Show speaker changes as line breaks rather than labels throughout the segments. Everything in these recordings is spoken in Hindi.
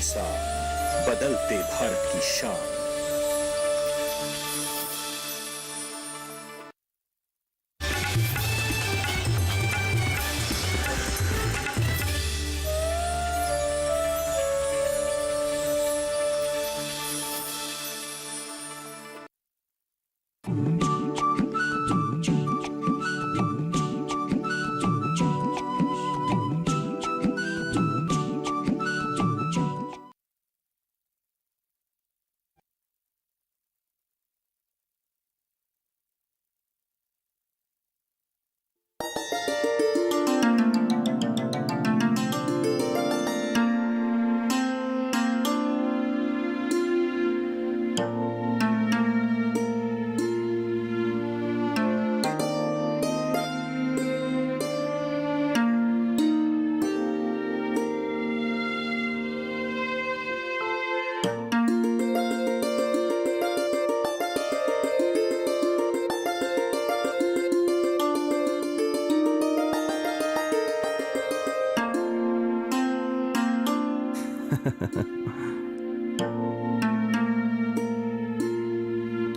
साथ बदलते भारत की शान।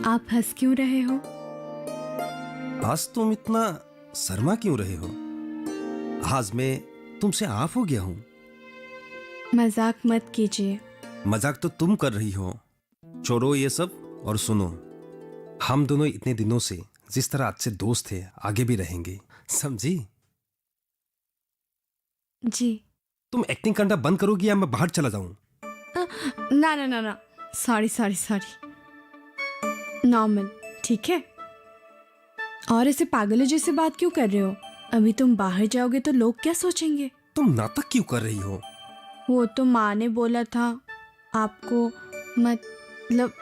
आप हंस क्यों रहे हो?
आज तुम इतना शर्मा क्यों रहे हो? आज मैं तुमसे आफ हो गया हूं।
मजाक मत कीजिए।
मजाक तो तुम कर रही हो। छोड़ो ये सब और सुनो, हम दोनों इतने दिनों से जिस तरह अच्छे दोस्त थे आगे भी रहेंगे, समझी?
जी।
तुम एक्टिंग करना बंद करोगी या मैं बाहर चला जाऊं?
ना ना ना ना, सॉरी सॉरी सॉरी। नॉर्मल, ठीक है। और ऐसे पागलों जैसे बात क्यों कर रहे हो? अभी तुम बाहर जाओगे तो लोग क्या सोचेंगे?
तुम नाटक क्यों कर रही हो?
वो तो माँ ने बोला था आपको, मतलब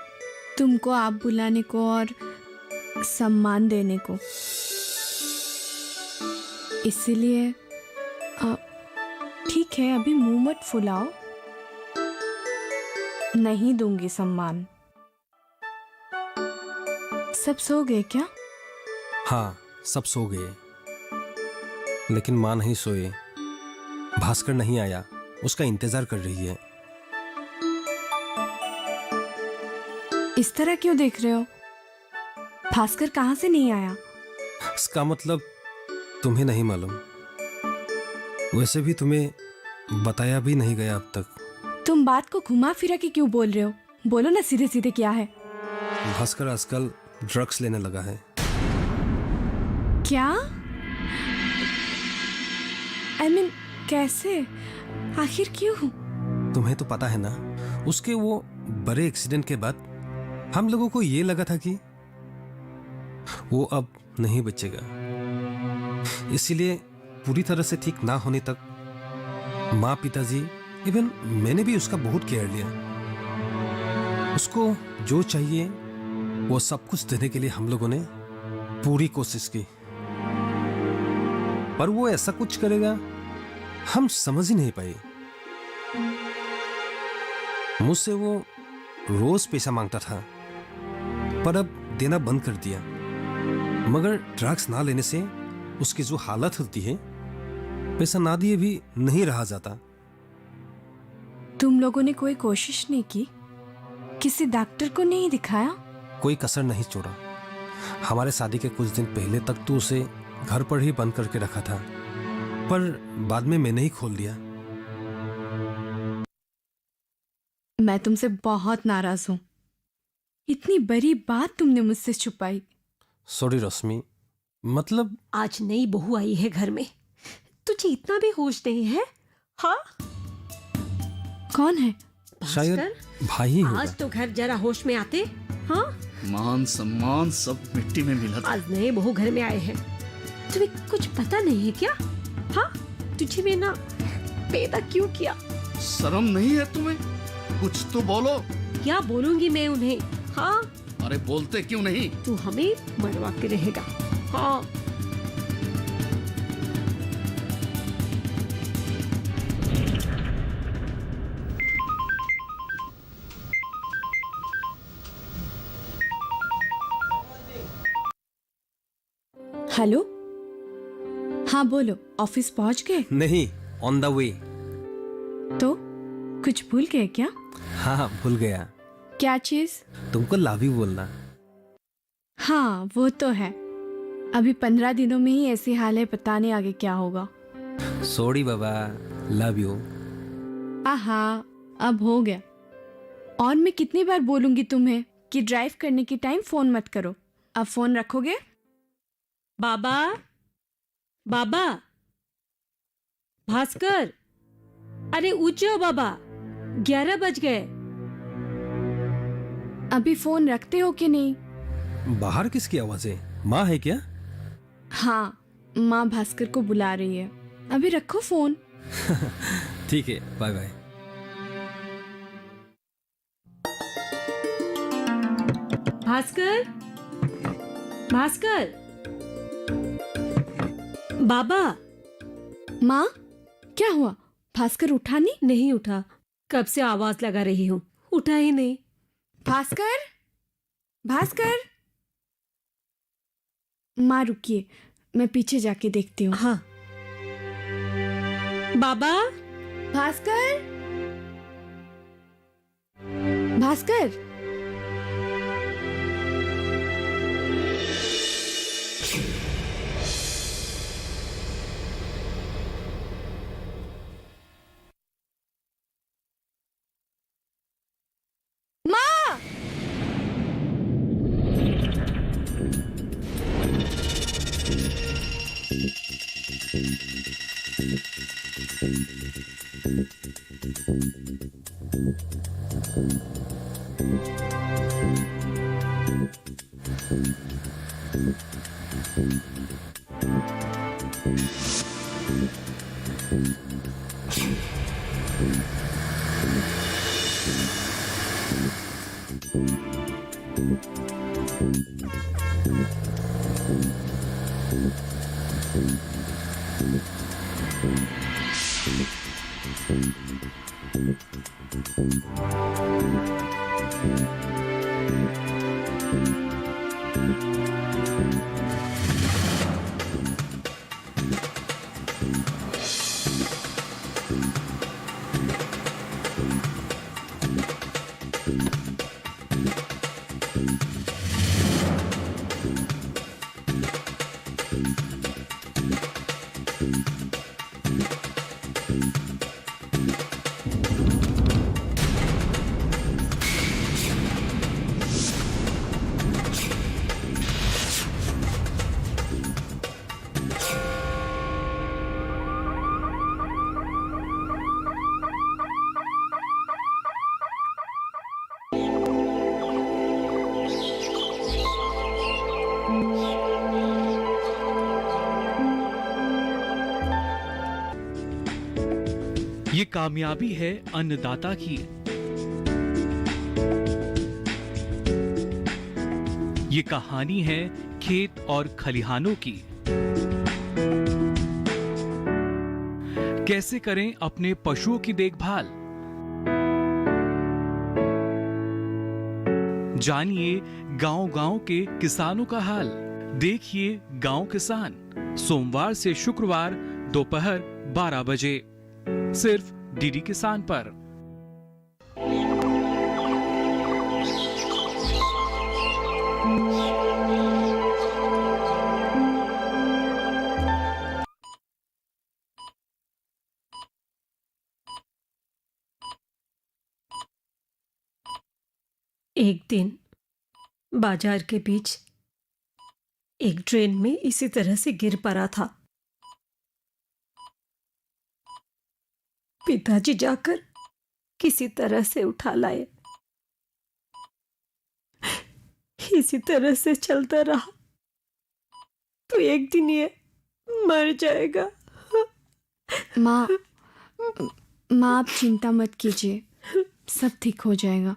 तुमको आप बुलाने को और सम्मान देने को, इसीलिए ठीक है, अभी मुंह मत फुलाओ। नहीं दूंगी सम्मान। सब सो गए क्या?
हाँ, सब सो गए, लेकिन माँ नहीं सोए। भास्कर नहीं आया, उसका इंतजार कर रही है।
इस तरह क्यों देख रहे हो? भास्कर कहाँ से नहीं आया?
इसका मतलब तुम्हें नहीं मालूम। वैसे भी तुम्हें बताया भी नहीं गया अब तक।
तुम बात को घुमा फिरा के क्यों बोल रहे हो? बोलो ना सीधे सीधे क्या है?
भास्कर आजकल ड्रग्स लेने लगा है।
क्या? I mean, कैसे? आखिर क्यों?
तुम्हें तो पता है ना, उसके वो बड़े एक्सीडेंट के बाद हम लोगों को ये लगा था कि वो अब नहीं बचेगा। इसीलिए पूरी तरह से ठीक ना होने तक माँ, पिताजी, इवन मैंने भी उसका बहुत केयर लिया। उसको जो चाहिए वो सब कुछ देने के लिए हम लोगों ने पूरी कोशिश की, पर वो ऐसा कुछ करेगा हम समझ ही नहीं पाए। मुझसे वो रोज पैसा मांगता था, पर अब देना बंद कर दिया। मगर ड्रग्स ना लेने से उसकी जो हालत होती है, पैसा ना दिए भी नहीं रहा जाता।
तुम लोगों ने कोई कोशिश नहीं की? किसी डॉक्टर को नहीं दिखाया?
कोई कसर नहीं छोड़ा। हमारे शादी के कुछ दिन पहले तक तो उसे घर पर ही बंद करके रखा था, पर बाद में मैंने ही खोल दिया।
मैं तुमसे बहुत नाराज हूं। इतनी बड़ी बात तुमने मुझसे छुपाई।
सॉरी रश्मि, मतलब
आज नई बहू आई है घर में, तुझे इतना भी होश नहीं है? हाँ,
कौन है?
शायद
भास्कर,
भाई ही होगा।
आज तो घर जरा होश में आते। हाँ,
मान सम्मान सब मिट्टी में मिला था।
आज नए बहू घर में आए हैं, तुम्हें कुछ पता नहीं है क्या? हाँ, तुझे मैंने पैदा क्यों किया?
शर्म नहीं है तुम्हें? कुछ तो बोलो।
क्या बोलूंगी मैं उन्हें? हाँ,
अरे बोलते क्यों नहीं?
तू हमें मरवा के रहेगा। हाँ,
हेलो, हाँ बोलो। ऑफिस पहुंच गए?
नहीं, ऑन द वे।
तो कुछ भूल गए क्या?
हाँ, भूल गया।
क्या चीज?
तुमको लव यू बोलना।
हाँ वो तो है। अभी 15 दिनों में ही ऐसी हाल है, पता नहीं आगे क्या होगा।
Sorry Baba, love you.
आहा, अब हो गया। और मैं कितनी बार बोलूंगी तुम्हें कि ड्राइव करने के टाइम फोन मत करो। अब फोन रखोगे?
बाबा, बाबा, भास्कर, अरे ऊंचो बाबा, 11 बज गए।
अभी फोन रखते हो कि नहीं?
बाहर किसकी आवाज है? माँ है क्या?
हाँ, माँ भास्कर को बुला रही है। अभी रखो फोन।
ठीक है, बाय बाय।
भास्कर, भास्कर, बाबा।
माँ, क्या हुआ? भास्कर उठा नहीं?
नहीं उठा, कब से आवाज लगा रही हूँ, उठा ही नहीं।
भास्कर, भास्कर। माँ रुकिए, मैं पीछे जाके देखती हूँ।
हाँ, बाबा,
भास्कर, भास्कर। माँ!
ये कामयाबी है अन्नदाता की। ये कहानी है खेत और खलिहानों की। कैसे करें अपने पशुओं की देखभाल, जानिए गांव-गांव के किसानों का हाल। देखिए गांव किसान, सोमवार से शुक्रवार दोपहर 12 बजे सिर्फ डीडी किसान पर।
एक दिन बाजार के बीच एक ट्रेन में इसी तरह से गिर पड़ा था। पिताजी जाकर किसी तरह से उठा लाए। इसी तरह से चलता रहा तो एक दिन ये मर जाएगा।
माँ, माँ आप चिंता मत कीजिए, सब ठीक हो जाएगा।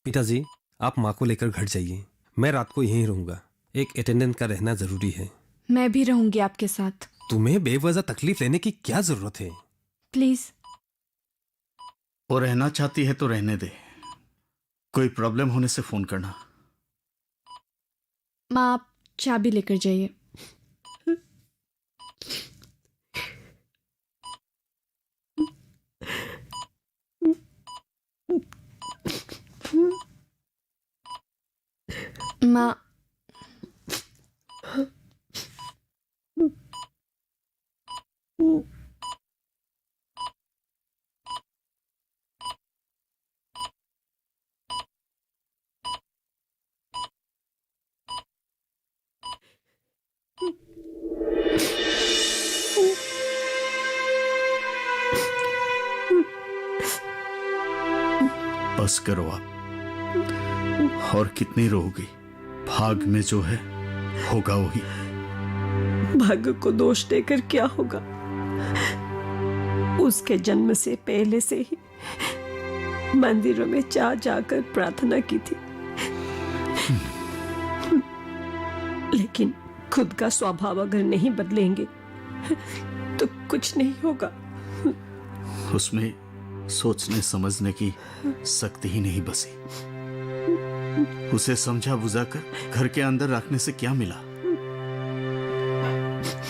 पिताजी, आप माँ को लेकर घर जाइए, मैं रात को यहीं रहूंगा। एक अटेंडेंट का रहना जरूरी है।
मैं भी रहूंगी आपके साथ।
तुम्हें बेवजह तकलीफ लेने की क्या जरूरत है?
प्लीज।
वो रहना चाहती है तो रहने दे, कोई प्रॉब्लम होने से फोन करना।
माँ आप चाबी लेकर जाइए। माँ,
बस करो आप। और कितनी रोगी, भाग में जो है होगा वही।
भाग्य को दोष देकर क्या होगा? उसके जन्म से पहले से ही मंदिरों में जा जाकर प्रार्थना की थी, लेकिन खुद का स्वभाव अगर नहीं बदलेंगे तो कुछ नहीं होगा।
उसमें सोचने समझने की शक्ति ही नहीं बसी। उसे समझा बुझाकर घर के अंदर रखने से क्या मिला?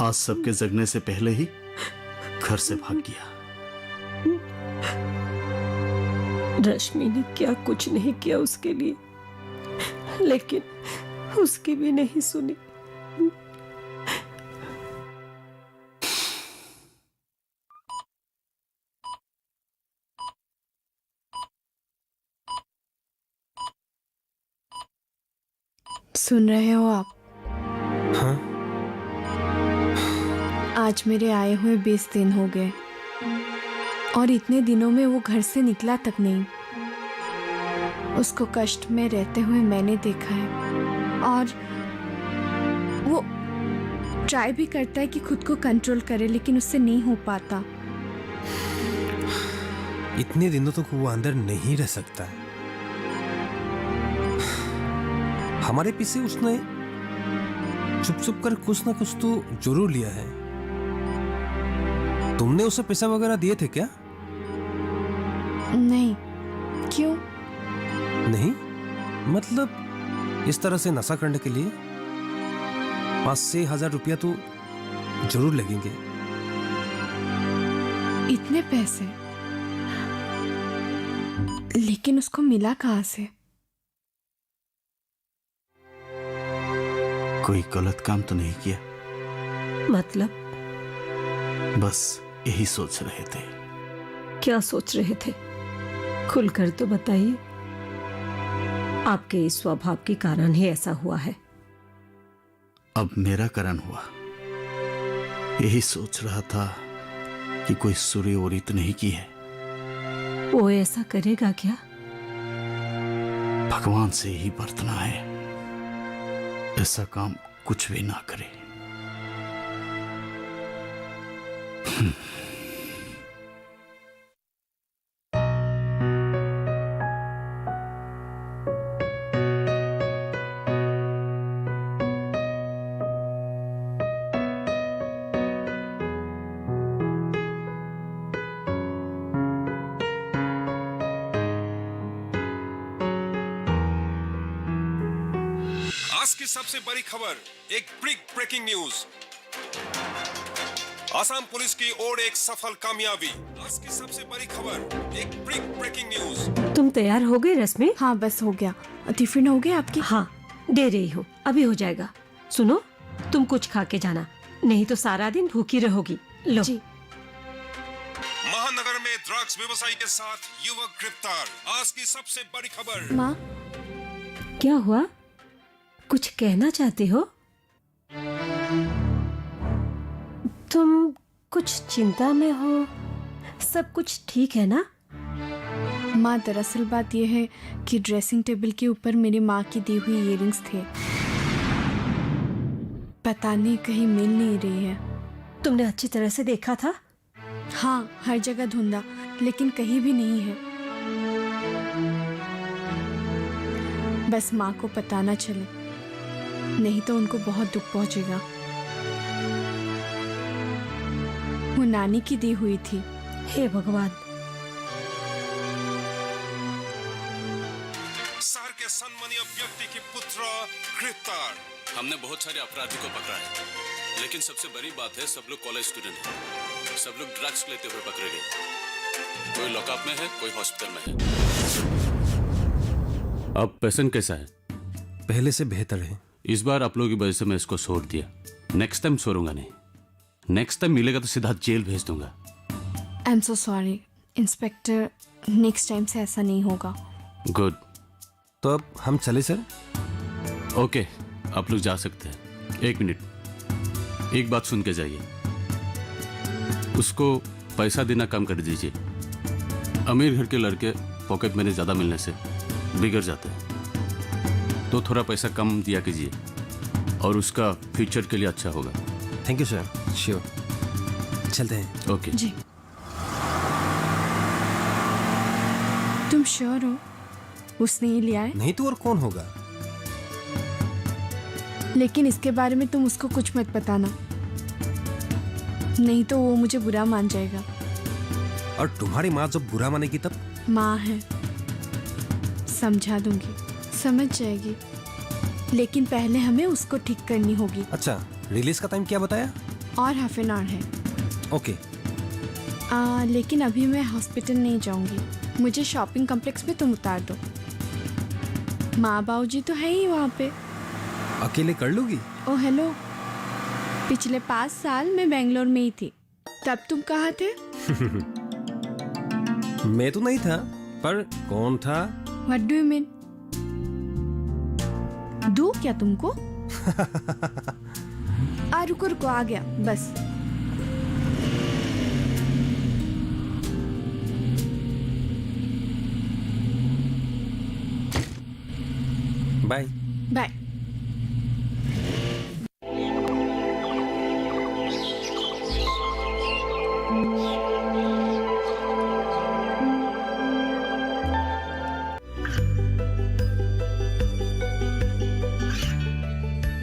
आज सबके जगने से पहले ही घर से भाग गया।
रश्मि ने क्या कुछ नहीं किया उसके लिए, लेकिन उसकी भी नहीं सुनी।
सुन रहे हो आप?
हाँ,
आज मेरे आए हुए 20 दिन हो गए और इतने दिनों में वो घर से निकला तक नहीं। उसको कष्ट में रहते हुए मैंने देखा है और वो ट्राई भी करता है कि खुद को कंट्रोल करे, लेकिन उससे नहीं हो पाता।
इतने दिनों तक वो अंदर नहीं रह सकता है। हमारे पीछे उसने छुप छुप कर कुछ ना कुछ तो जरूर लिया है। तुमने उसे पैसा वगैरह दिए थे क्या?
नहीं। क्यों?
नहीं मतलब इस तरह से नशा करने के लिए 5,000 रुपया तो जरूर लगेंगे।
इतने पैसे? लेकिन उसको मिला कहाँ से?
कोई गलत काम तो नहीं किया?
मतलब?
बस यही सोच रहे थे।
क्या सोच रहे थे? खुलकर तो बताइए। आपके इस स्वभाव के कारण ही ऐसा हुआ है।
अब मेरा कारण हुआ। यही सोच रहा था कि कोई सुरी ओरी तो नहीं की है।
वो ऐसा करेगा क्या?
भगवान से ही बरतना है, ऐसा काम कुछ भी ना करे।
आज की सबसे बड़ी खबर, एक big breaking news. Assam police की ओर एक सफल कामयाबी। आज की सबसे बड़ी खबर, एक बिग ब्रेकिंग न्यूज।
तुम तैयार हो गए रश्मि?
हाँ बस हो गया। टिफिन हो गया आपकी?
हाँ, दे रही हूँ, अभी हो जाएगा। सुनो, तुम कुछ खा के जाना, नहीं तो सारा दिन भूखी रहोगी। लो
जी।
महानगर में ड्रग्स व्यवसायी के साथ युवक गिरफ्तार। आज की सबसे बड़ी खबर।
माँ,
क्या हुआ? कुछ कहना चाहते हो? तुम कुछ चिंता में हो? सब कुछ ठीक है ना?
माँ दरअसल बात यह है कि ड्रेसिंग टेबल के ऊपर मेरी माँ की दी हुई इयररिंग्स थे। पता नहीं कहीं मिल नहीं रही है।
तुमने अच्छी तरह से देखा था?
हाँ, हर जगह ढूंढा लेकिन कहीं भी नहीं है। बस माँ को पता ना चले, नहीं तो उनको बहुत दुख पहुंचेगा। वो नानी की दी हुई थी।
हे भगवान।
शहर के सन्मानीय व्यक्ति की पुत्र गिरफ्तार।
हमने बहुत सारे अपराधी को पकड़ा है, लेकिन सबसे बड़ी बात है सब लोग कॉलेज स्टूडेंट हैं। सब लोग ड्रग्स लेते हुए पकड़े गए। कोई लॉकअप में है, कोई हॉस्पिटल में है।
अब पेशेंट कैसा है?
पहले से बेहतर है।
इस बार आप लोगों की वजह से मैं इसको छोड़ दिया, नेक्स्ट टाइम छोड़ूंगा नहीं। नेक्स्ट टाइम मिलेगा तो सीधा जेल भेज दूंगा।
I am so sorry inspector, next time से ऐसा नहीं होगा।
गुड।
तो अब हम चले सर?
ओके, आप लोग जा सकते हैं। एक मिनट, एक बात सुन के जाइए। उसको पैसा देना कम कर दीजिए। अमीर घर के लड़के पॉकेट मनी ज़्यादा मिलने से बिगड़ जाते हैं, तो थोड़ा पैसा कम दिया कीजिए और उसका फ्यूचर के लिए अच्छा होगा।
Thank you sir. श्योर, चलते हैं।
ओके
जी। तुम श्योर हो उसने ही लिया है?
नहीं तो और कौन होगा?
लेकिन इसके बारे में तुम उसको कुछ मत बताना, नहीं तो वो मुझे बुरा मान जाएगा।
और तुम्हारी माँ जब बुरा मानेगी तब?
माँ है, समझा दूंगी, समझ जाएगी, लेकिन पहले हमें उसको ठीक करनी होगी।
अच्छा, रिलीज का टाइम क्या बताया?
और हाफ एन आवर है।
ओके।
लेकिन अभी मैं हॉस्पिटल नहीं जाऊंगी, मुझे शॉपिंग कॉम्प्लेक्स में तुम उतार दो। माँ बाबूजी तो है ही वहाँ पे।
अकेले कर लोगी?
ओ हेलो, पिछले 5 साल मैं बेंगलोर में ही थी, तब तुम कहाँ थे?
मैं तो नहीं था, पर कौन था?
What do you mean? दूँ क्या तुमको? रुको रुको, आ गया बस।
बाय।
बाय।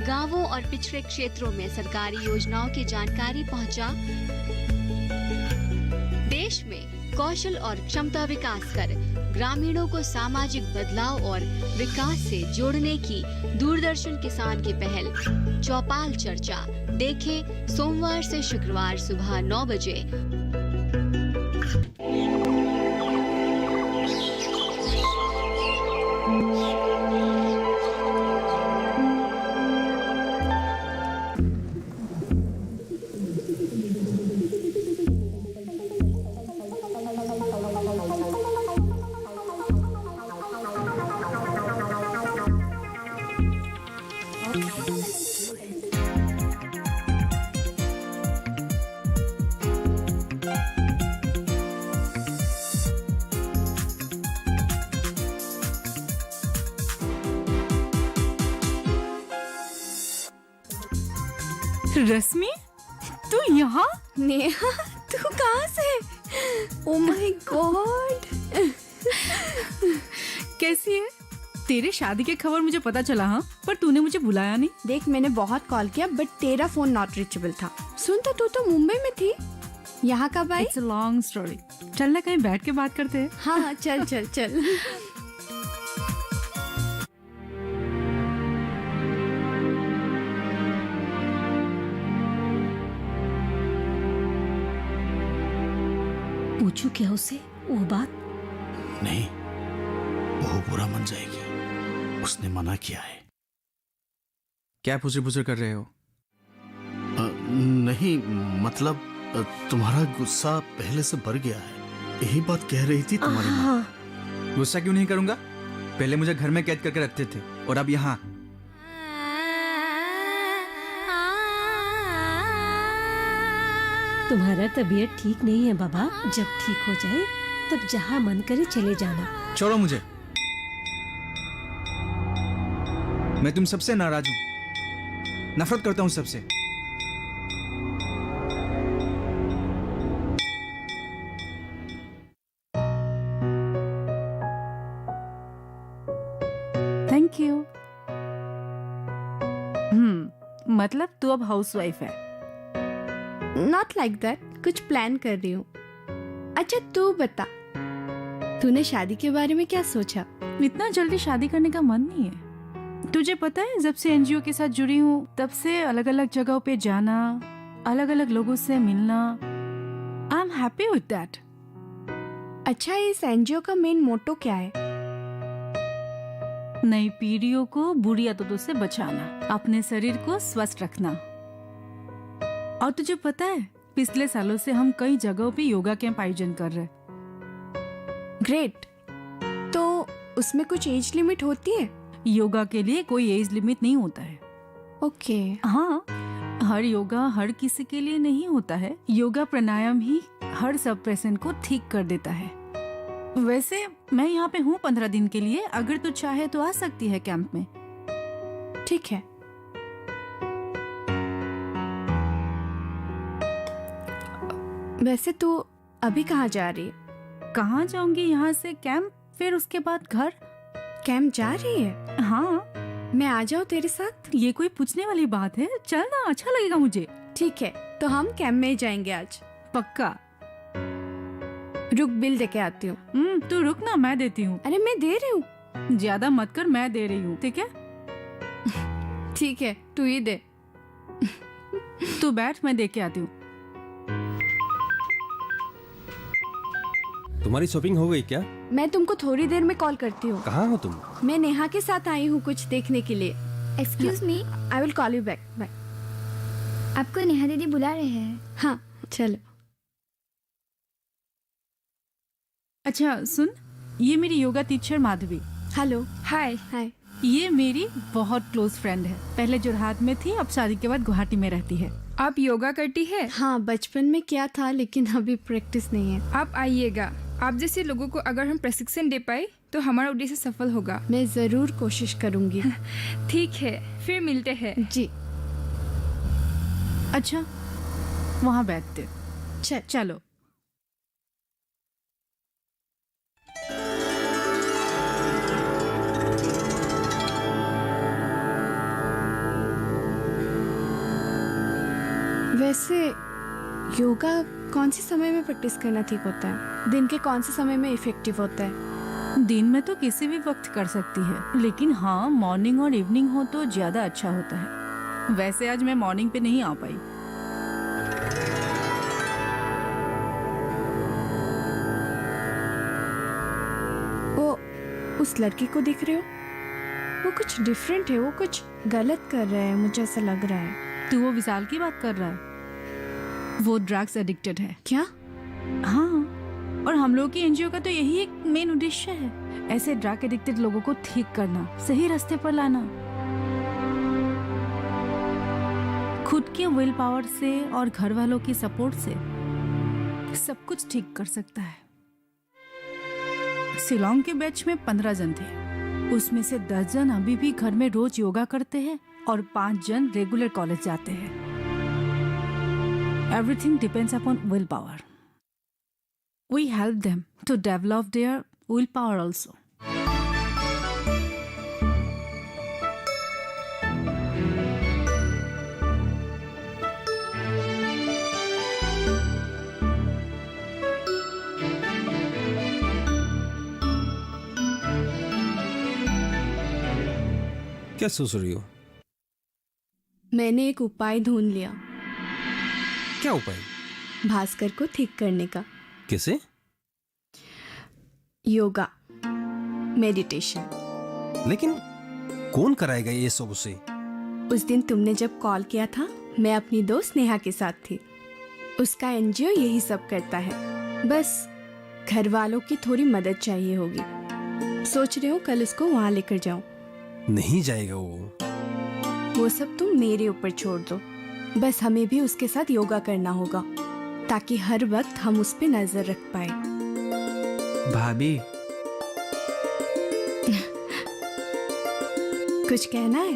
गांवों और पिछड़े क्षेत्रों में सरकारी योजनाओं की जानकारी पहुंचा। देश में कौशल और क्षमता विकास कर ग्रामीणों को सामाजिक बदलाव और विकास से जोड़ने की दूरदर्शन किसान की पहल चौपाल चर्चा देखें सोमवार से शुक्रवार सुबह 9 बजे।
रश्मि, तू यहाँ?
नेहा, तू कहाँ से? ओ माय गॉड,
कैसी है? तेरे शादी के खबर मुझे पता चला, हाँ, पर तूने मुझे बुलाया नहीं।
देख मैंने बहुत कॉल किया बट तेरा फोन नॉट रीचेबल था। सुन तो, तू तो मुंबई में थी, यहाँ कब आई?
It's a long story. चल ना कहीं बैठ के बात करते हैं।
हाँ चल चल चल।
पूछू क्या उसे वो बात?
नहीं, वो बुरा मान जाएगी, उसने मना किया है।
क्या पुसर पुसर कर रहे हो?
नहीं, मतलब तुम्हारा गुस्सा पहले से बढ़ गया है, यही बात कह रही थी तुम्हारी माँ।
गुस्सा क्यों नहीं करूंगा? पहले मुझे घर में कैद करके रखते थे और अब यहाँ।
तुम्हारा तबीयत ठीक नहीं है बाबा, जब ठीक हो जाए तब जहाँ मन करे चले जाना।
छोड़ो मुझे, मैं तुम सबसे नाराज हूँ, नफरत करता हूँ सबसे।
Thank you. मतलब तू अब हाउसवाइफ है?
नॉट लाइक दैट, कुछ प्लान कर रही हूँ। अच्छा तू बता, तूने शादी के बारे में क्या सोचा?
इतना जल्दी शादी करने का मन नहीं है। तुझे पता है, जब से एनजीओ के साथ जुड़ी हूँ तब से अलग अलग जगहों पे जाना, अलग अलग लोगों से मिलना, I am happy with that.
अच्छा, इस एनजीओ का मेन मोटो क्या है?
नई पीढ़ियों को बुरी आदतों से बचाना, अपने शरीर को स्वस्थ रखना। और तुझे पता है, पिछले सालों से हम कई जगहों पे योगा कैंप आयोजन कर रहे हैं।
ग्रेट। तो उसमें कुछ एज लिमिट होती है?
योगा के लिए कोई एज लिमिट नहीं होता है।
ओके।
हाँ, हर योगा हर किसी के लिए नहीं होता है। योगा प्राणायाम ही हर सप्रेशन को ठीक कर देता है। वैसे मैं यहाँ पे हूँ 15 दिन के लिए, अगर तू चाहे तो आ सकती है कैंप में।
ठीक है। वैसे तू अभी कहाँ जा रही है?
कहाँ जाऊंगी, यहाँ से कैंप, फिर उसके बाद घर।
कैंप जा रही है?
हाँ।
मैं आ जाऊँ तेरे साथ?
ये कोई पूछने वाली बात है? चल ना, अच्छा लगेगा मुझे।
ठीक है, तो हम कैंप में ही जाएंगे आज।
पक्का।
रुक, बिल दे के आती हूँ।
तू रुक ना, मैं देती हूँ।
अरे मैं दे रही हूँ।
ज्यादा मत कर, मैं दे रही हूँ, ठीक है?
ठीक है, तू ही दे।
तू बैठ, मैं दे के आती हूँ।
तुम्हारी शॉपिंग हो गई क्या?
मैं तुमको थोड़ी देर में कॉल करती हूँ।
कहाँ हो तुम?
मैं नेहा के साथ आई हूँ कुछ देखने के लिए।
Excuse me,
I will call you back. Bye.
आपको नेहा दीदी बुला रहे हैं।
हाँ, चलो।
अच्छा सुन, ये मेरी योगा टीचर माधवी।
हेलो।
हाय।
हाय।
ये मेरी बहुत क्लोज फ्रेंड है। पहले जोरहाट में थी, अब शादी के बाद गुवाहाटी में रहती है।
आप योगा करती है?
हाँ, बचपन में किया था, लेकिन अभी प्रैक्टिस नहीं है।
आप आइएगा। आप जैसे लोगों को अगर हम प्रशिक्षण दे पाए तो हमारा उद्देश्य सफल होगा।
मैं जरूर कोशिश करूंगी।
ठीक है, फिर मिलते हैं।
जी।
अच्छा, वहाँ बैठते। चलो।
वैसे योगा कौन से समय में प्रैक्टिस करना ठीक होता है? दिन के कौन से समय में इफेक्टिव होता है?
दिन में तो किसी भी वक्त कर सकती है, लेकिन हाँ, मॉर्निंग और इवनिंग हो तो ज्यादा अच्छा होता है। वैसे आज मैं मॉर्निंग पे नहीं आ पाई।
वो उस लड़की को देख रहे हो? वो कुछ डिफरेंट है, वो कुछ गलत कर रहा है, मुझे ऐसा लग रहा है।
तू वो विशाल की बात कर रहा है? वो ड्रग्स एडिक्टेड है।
क्या?
हाँ, और हम लोग की एनजीओ का तो यही एक मेन उद्देश्य है, ऐसे ड्रग एडिक्टेड लोगों को ठीक करना, सही रास्ते पर लाना। खुद के विल पावर से और घर वालों की सपोर्ट से सब कुछ ठीक कर सकता है। शिलोंग के बैच में 15 जन थे, उसमें से 10 जन अभी भी घर में रोज योगा करते हैं और 5 जन रेगुलर कॉलेज जाते हैं। Everything depends upon willpower. We help them to develop their willpower also.
क्या सोच रही हो?
मैंने एक उपाय ढूंढ लिया।
क्या उपाय?
भास्कर को ठीक करने का।
कैसे?
योगा, मेडिटेशन।
लेकिन कौन कराएगा ये सब उसे?
उस दिन तुमने जब कॉल किया था, मैं अपनी दोस्त नेहा के साथ थी। उसका एनजीओ यही सब करता है, बस घर वालों की थोड़ी मदद चाहिए होगी। सोच रहे हो कल उसको वहां लेकर जाऊं?
नहीं जाएगा
वो सब तुम मेरे ऊपर छोड़ दो। बस हमें भी उसके साथ योगा करना होगा, ताकि हर वक्त हम उस पे नजर रख पाए।
भाभी,
कुछ कहना है?